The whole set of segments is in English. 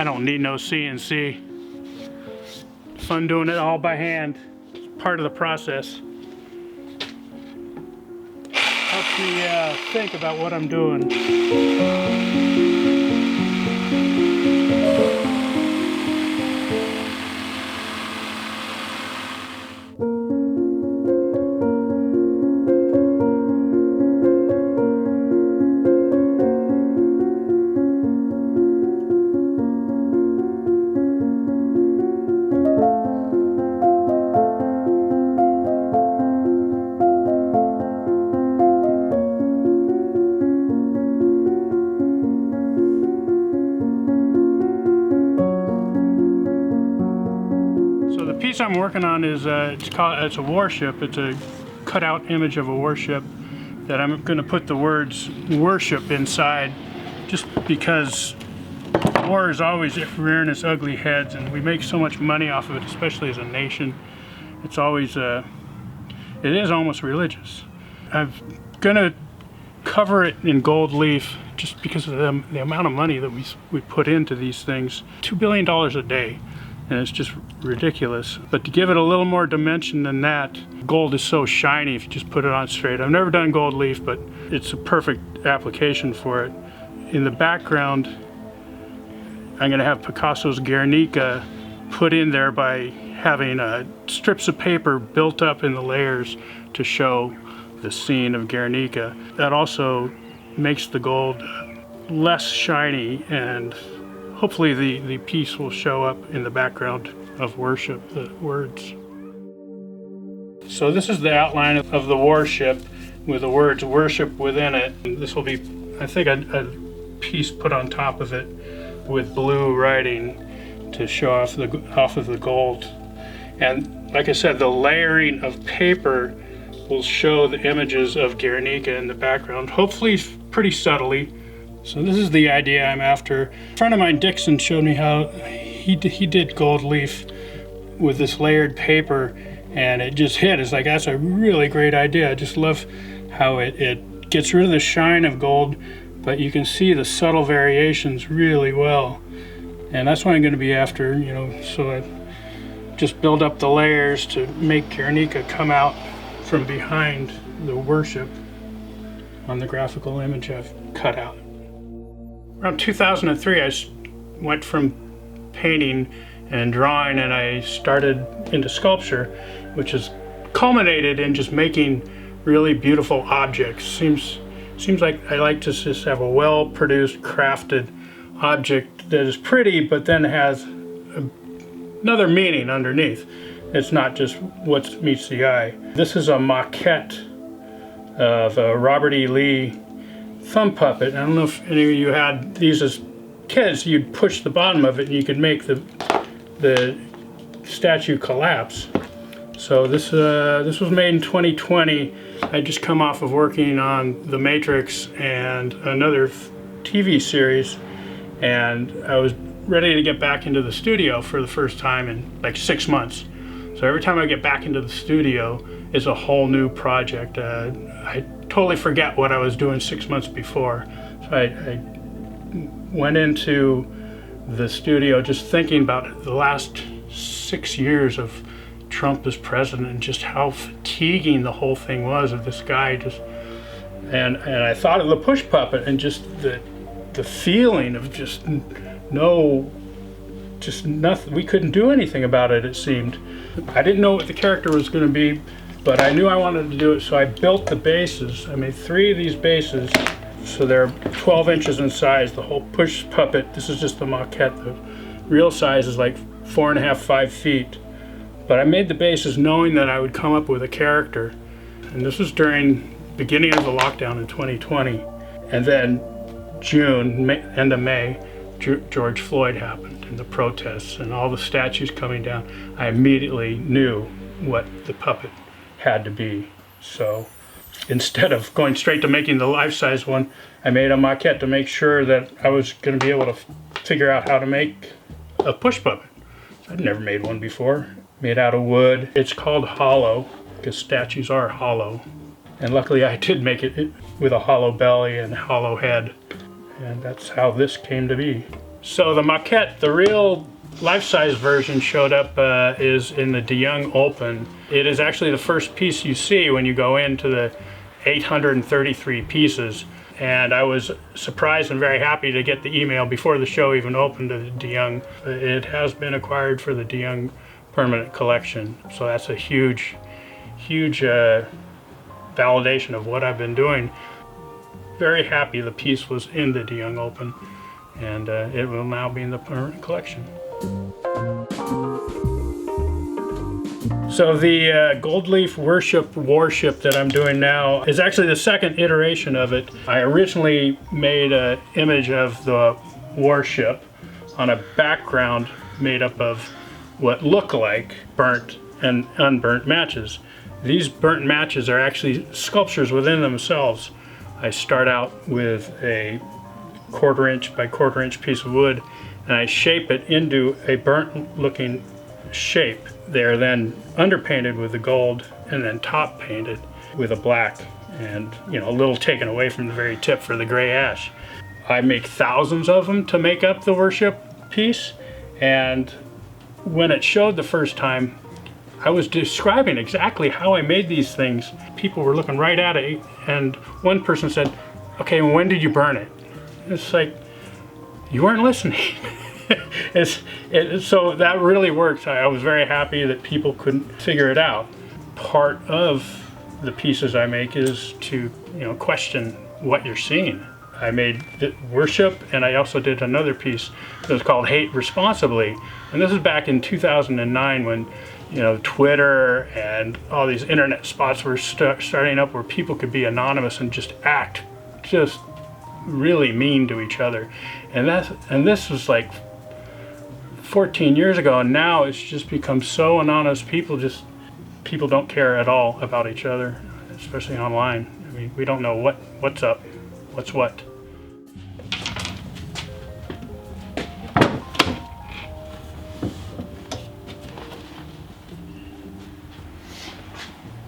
I don't need no CNC. Fun doing it all by hand. It's part of the process. Helps me think about what I'm doing. The piece I'm working on is it's a warship. It's a cutout image of a warship that I'm going to put the words worship inside, just because war is always rearing its ugly heads, and we make so much money off of it, especially as a nation. It's always it is almost religious. I'm going to cover it in gold leaf just because of the amount of money that we put into these things. $2 billion a day. And it's just ridiculous. But to give it a little more dimension than that, gold is so shiny if you just put it on straight. I've never done gold leaf, but it's a perfect application for it. In the background, I'm going to have Picasso's Guernica put in there by having strips of paper built up in the layers to show the scene of Guernica. That also makes the gold less shiny, and hopefully the piece will show up in the background of worship, the words. So this is the outline of the warship with the words worship within it. And this will be, I think, a piece put on top of it with blue writing to show off of the gold. And like I said, the layering of paper will show the images of Guernica in the background, hopefully pretty subtly. So this is the idea I'm after. A friend of mine, Dixon, showed me how he did gold leaf with this layered paper, and it just hit. It's like, that's a really great idea. I just love how it gets rid of the shine of gold, but you can see the subtle variations really well. And that's what I'm going to be after, you know, so I just build up the layers to make Guernica come out from behind the worship on the graphical image I've cut out. Around 2003, I went from painting and drawing, and I started into sculpture, which has culminated in just making really beautiful objects. Seems like I like to just have a well-produced, crafted object that is pretty, but then has another meaning underneath. It's not just what meets the eye. This is a maquette of a Robert E. Lee thumb puppet. I don't know if any of you had these as kids. You'd push the bottom of it and you could make the statue collapse. So this was made in 2020. I just come off of working on The Matrix and another TV series, and I was ready to get back into the studio for the first time in like 6 months. So every time I get back into the studio, it's a whole new project. I totally forget what I was doing 6 months before. So I went into the studio just thinking about the last 6 years of Trump as president and just how fatiguing the whole thing was of this guy and I thought of the push puppet and just the feeling of just nothing. We couldn't do anything about it, it seemed. I didn't know what the character was going to be, but I knew I wanted to do it, so I built the bases. I made 3 of these bases, so they're 12 inches in size. The whole push puppet, this is just the maquette. The real size is like 4.5, 5 feet. But I made the bases knowing that I would come up with a character. And this was during the beginning of the lockdown in 2020. And then end of May, George Floyd happened, and the protests and all the statues coming down. I immediately knew what the puppet had to be. So instead of going straight to making the life-size one, I made a maquette to make sure that I was going to be able to figure out how to make a push puppet. I'd never made one before. Made out of wood. It's called hollow because statues are hollow. And luckily I did make it with a hollow belly and a hollow head. And that's how this came to be. So the maquette, the real life-size version showed up is in the DeYoung Open. It is actually the first piece you see when you go into the 833 pieces. And I was surprised and very happy to get the email before the show even opened to the DeYoung. It has been acquired for the DeYoung permanent collection. So that's a huge, huge validation of what I've been doing. Very happy the piece was in the DeYoung Open, and it will now be in the permanent collection. So the gold leaf warship that I'm doing now is actually the second iteration of it. I originally made an image of the warship on a background made up of what look like burnt and unburnt matches. These burnt matches are actually sculptures within themselves. I start out with a 1/4 inch by 1/4 inch piece of wood, and I shape it into a burnt looking shape. They're then underpainted with the gold and then top painted with a black, and a little taken away from the very tip for the gray ash. I make thousands of them to make up the worship piece, and when it showed the first time, I was describing exactly how I made these things. People were looking right at it, and one person said, "Okay, when did you burn it?" It's like, you weren't listening. So that really works. I was very happy that people couldn't figure it out. Part of the pieces I make is to question what you're seeing. I made worship, and I also did another piece that was called Hate Responsibly. And this is back in 2009 when Twitter and all these internet spots were starting up where people could be anonymous and just act just really mean to each other. And this was like 14 years ago, and now it's just become so anonymous. People don't care at all about each other, especially online. I mean, we don't know what's up, what's what.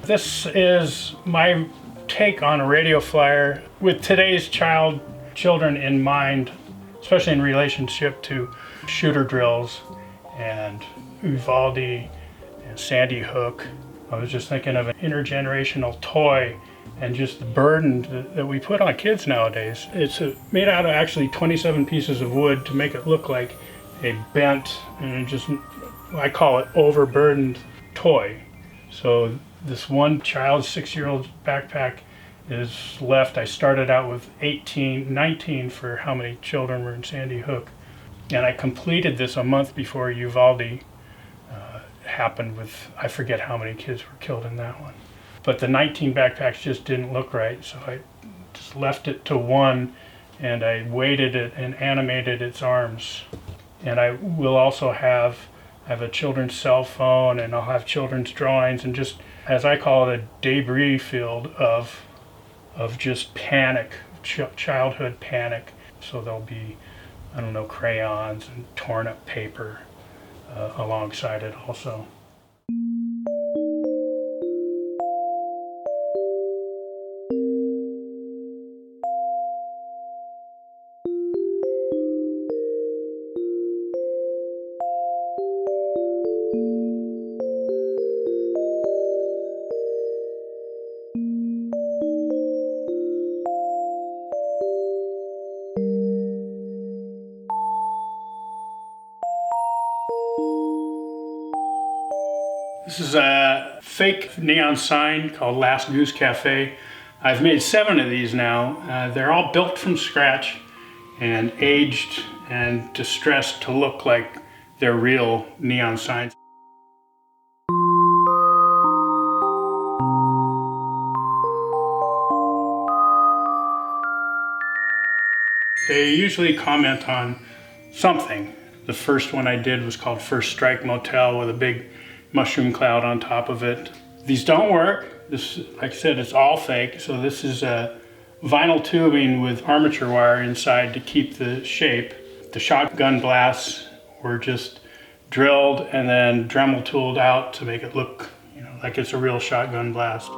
This is my take on a radio flyer with today's children in mind, especially in relationship to shooter drills and Uvalde and Sandy Hook. I was just thinking of an intergenerational toy and just the burden that we put on kids nowadays. It's made out of actually 27 pieces of wood to make it look like a bent, and I call it overburdened toy. So this one child's 6-year-old backpack is left. I started out with 19 for how many children were in Sandy Hook. And I completed this a month before Uvalde happened with, I forget how many kids were killed in that one. But the 19 backpacks just didn't look right, so I just left it to one, and I weighted it and animated its arms. And I will also have a children's cell phone, and I'll have children's drawings, and just, as I call it, a debris field of just panic, childhood panic. So there'll be, crayons and torn up paper alongside it also. This is a fake neon sign called Last Goose Cafe. I've made 7 of these now. They're all built from scratch and aged and distressed to look like they're real neon signs. They usually comment on something. The first one I did was called First Strike Motel with a big mushroom cloud on top of it. These don't work. This, like I said, it's all fake. So this is a vinyl tubing with armature wire inside to keep the shape. The shotgun blasts were just drilled and then Dremel tooled out to make it look, like it's a real shotgun blast.